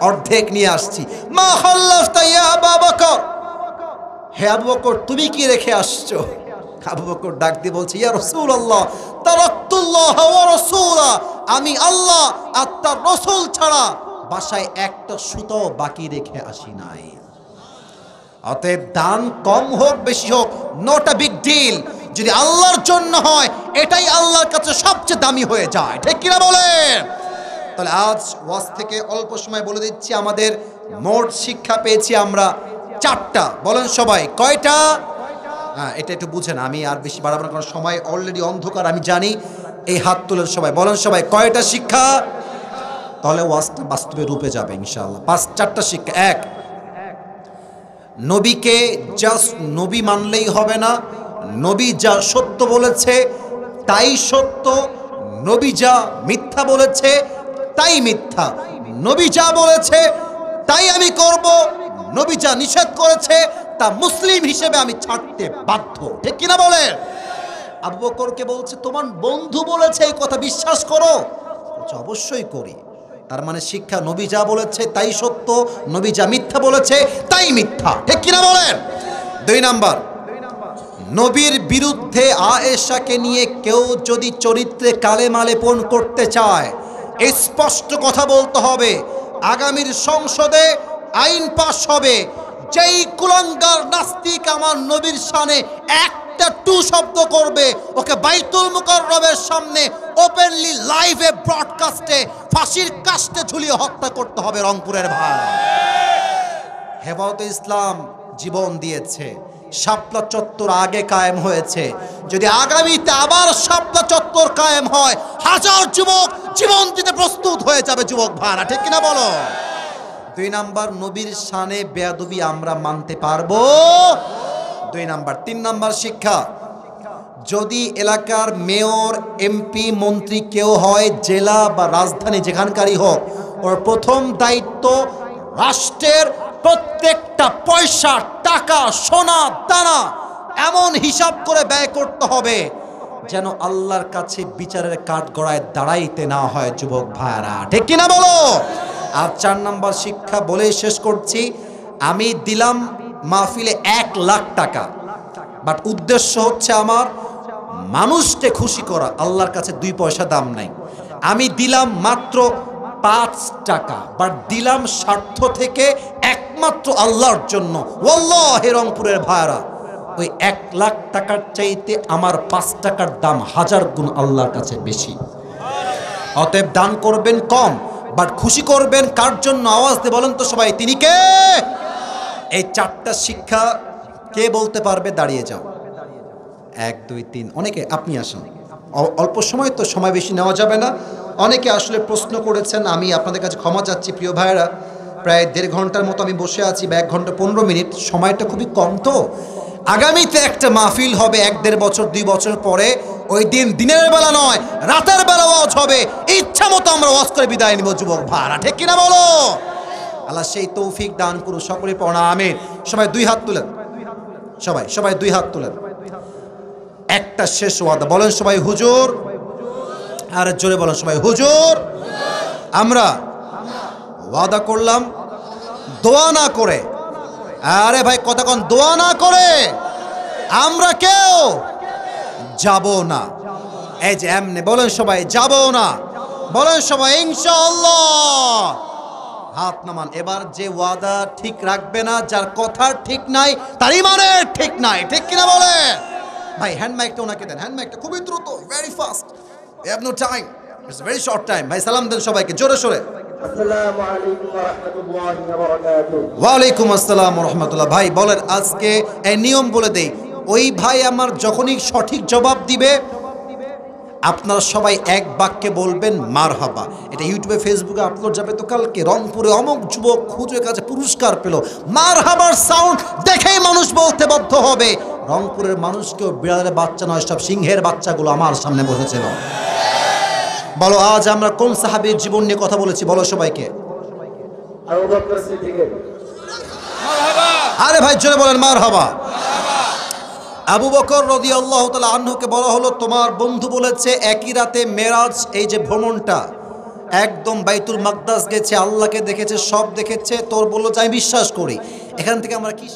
অর্ধেক নিয়ে আসছি। মা খাল্লাফতা ইয়া আবু বকর, হে আবু বকর তুমি কি রেখে আসছো? আবু বকর ডাক দিয়ে বলছে ইয়া রাসূলুল্লাহ তারাকতুল্লাহ ওয়া রাসূলা, আমি আল্লাহ আর তার রাসূল ছাড়া বাসায় একটা সুতাও বাকি রেখে আসি নাই। অতএব দান কম হোক বেশি হোক, নট আ বিগ ডিল, যদি আল্লাহর জন্য হয় এটাই আল্লাহর কাছে সবচেয়ে দামি হয়ে যায়। ঠিক কিনা বলেন? তাহলে আজ ওয়াজ থেকে অল্প সময় বলে দিচ্ছি, আমাদের মোট শিক্ষা পেয়েছি আমরা 4টা। বলেন সবাই কয়টা? হ্যাঁ এটা একটু বুঝেন, আমি আর বেশি বাড়াবো না কারণ সময় অলরেডি অন্ধকার আমি জানি। এই হাত তোলেন সবাই, বলেন সবাই কয়টা শিক্ষা? তাহলে ওয়াজটা বাস্তবে রূপে যাবে ইনশাআল্লাহ। 4টা শিক্ষা। 1, নবীকে জাস্ট নবী মানলেই হবে না, নবী যা সত্য বলেছে তাই সত্য, নবী যা মিথ্যা বলেছে তাই মিথ্যা, নবী যা বলেছে তাই আমি করব, নবী যা নিষেধ করেছে তা মুসলিম হিসেবে আমি ছাড়তে বাধ্য, ঠিক কিনা বলেন? আবু বকরকে বলছে তোমার বন্ধু বলেছে এই কথা বিশ্বাস করো? বলছে অবশ্যই করি। তার মানে শিক্ষা, নবী যা বলেছে তাই সত্য, নবী যা মিথ্যা বলেছে তাই মিথ্যা, ঠিক কিনা বলেন? 2 নাম্বার, নবীর বিরুদ্ধে আয়েশাকে নিয়ে কেউ যদি চরিত্রে কালেমা লেপন করতে চায়, স্পষ্ট কথা বলতে হবে। আগামীর সংসদে আইন পাস হবে, যেই কুলাঙ্গার নাস্তিক আমার নবীর শানে একটা টু শব্দ করবে, ওকে বাইতুল মুকাররমের সামনে ওপেনলি লাইভে ব্রডকাস্টে ফাঁসির কাস্টে ঝুলিয়ে হত্যা করতে হবে। রংপুরের ভাই, হেফাজতে ইসলাম জীবন দিয়েছে, শাপলা চত্বর আগে কায়েম হয়েছে, যদি আগামীতে আবার শাপলা চত্বর কায়েম হয়, হাজার যুবক জীবন দিতে প্রস্তুত হয়ে যাবে। যুবক ভাড়া, ঠিক কিনা বলো? 2 নাম্বার, নবীর শানে বেয়াদবি আমরা মানতে পারবো? 2 নাম্বার। 3 নাম্বার শিক্ষা, যদি এলাকার মেয়র, এমপি, মন্ত্রী কেউ হয়, জেলা বা রাজধানী যেখানকারই হোক, ওর প্রথম দায়িত্ব রাষ্ট্রের প্রত্যেকটা পয়সা, টাকা, সোনা দানা এমন হিসাব করে ব্যয় করতে হবে যেন আল্লাহর কাছে বিচারের কাঠগড়ায় দাঁড়াইতে না হয়। যুবক ভাইরা, ঠিক কিনা বলো? আর 4 নাম্বার শিক্ষা বলেই শেষ করছি, আমি দিলাম মাহফিলে 1 লাখ টাকা, বাট উদ্দেশ্য হচ্ছে আমার মানুষকে খুশি করা, আল্লাহর কাছে 2 পয়সা দাম নাই। আমি দিলাম মাত্র 5 টাকা, বাট দিলাম স্বার্থ থেকে একমাত্র আল্লাহর জন্য। ওয়াল্লাহি রংপুরের ভাইরা, ওই 1 লাখ টাকার চাইতে আমার 5 টাকার দাম 1000 গুণ আল্লাহর কাছে বেশি। অতএব দান করবেন কম, বাট খুশি করবেন কার জন্য? আওয়াজ দিয়ে বলেন তো সবাই, তিনি কে? এই 4টা শিক্ষা কে বলতে পারবে? দাঁড়িয়ে যাও। 1 2 3, অনেকে আপনি আসেন, অল্প সময় তো, সময় বেশি নেওয়া যাবে না। অনেকে আসলে প্রশ্ন করেছেন, আমি আপনাদের কাছে ক্ষমা চাচ্ছি প্রিয় ভাইরা, প্রায় 1.5 ঘন্টার মতো আমি বসে আছি, বা 1 ঘন্টা 15 মিনিট, সময়টা খুবই কম। তো আগামীতে একটা মাহফিল হবে 1-1.5 বছর 2 বছর পরে, ওই দিন দিনের বেলা নয়, রাতের বেলা ওয়াজ হবে, ইচ্ছা মতো আমরা ওয়াজ করে বিদায় নিব। যুবক ভাড়া, ঠিক কিনা বলো? আল্লাহ সেই তৌফিক দান করুন, সকলে পড়া আমিন। সবাই 2 হাত তুলেন, সবাই 2 হাত তুলেন। একটা শেষ ওয়াদা বলেন সবাই, হুজুর। আর জোরে বলেন সবাই, হুজুর। আমরা ওয়াদা করলাম দোয়া না করে, আরে ভাই কথা কোন, দোয়া না করে আমরা কেউ যাব না। এই যে এমনি বলেন সবাই, যাব না। বলেন সবাই ইনশাআল্লাহ। হাত নামান। এবার যে ওয়াদা ঠিক রাখবে না, যার কথা ঠিক নাই, তার ইমানের ঠিক নাই, ঠিক কিনা বলে? ভাই হ্যান্ড মাইকটা ওনাকে দেন, হ্যান্ড মাইকটা খুবই দ্রুত, very fast, we have no time, it's a very short time। ভাই সালাম দেন সবাইকে জোরে সোরে। আসসালামু আলাইকুম ওয়া রাহমাতুল্লাহি ওয়া বারাকাতুহু। ওয়া আলাইকুম আসসালাম ওয়া রাহমাতুল্লাহ। ভাই বলেন, আজকে এই নিয়ম বলে দেই, ওই ভাই আমার যখনই সঠিক জবাব দিবে, আপনারা সবাই এক বাক্যে বলবেন মারহাবা। এটা ইউটিউবে, ফেসবুকে আপলোড যাবে। তো কালকে রংপুরে অমুক যুবক হুজুরের কাছে পুরস্কার পেল, মারহাবার সাউন্ড দেখেই মানুষ বলতে বাধ্য হবে। রংপুরের মানুষকেও বিড়ালের বাচ্চা নয়, সব সিংহের বাচ্চাগুলো আমার সামনে বসেছিল। বলো আজ আমরা কোন সাহাবীর জীবন নিয়ে কথা বলেছি? বলো সবাইকে। আবু বকর সিদ্দিক। আরে ভাই জোরে বলেন মারহাবা। আবু বকর রাদিয়াল্লাহু তাআলা আনহুকে বলা হলো, তোমার বন্ধু বলেছে একই রাতে মেরাজ, এই যে ভ্রমণটা, একদম বাইতুল মাকদাস গেছে, আল্লাহকে দেখেছে, সব দেখেছে। তোর বললো যে আমি বিশ্বাস করি। এখান থেকে আমরা কি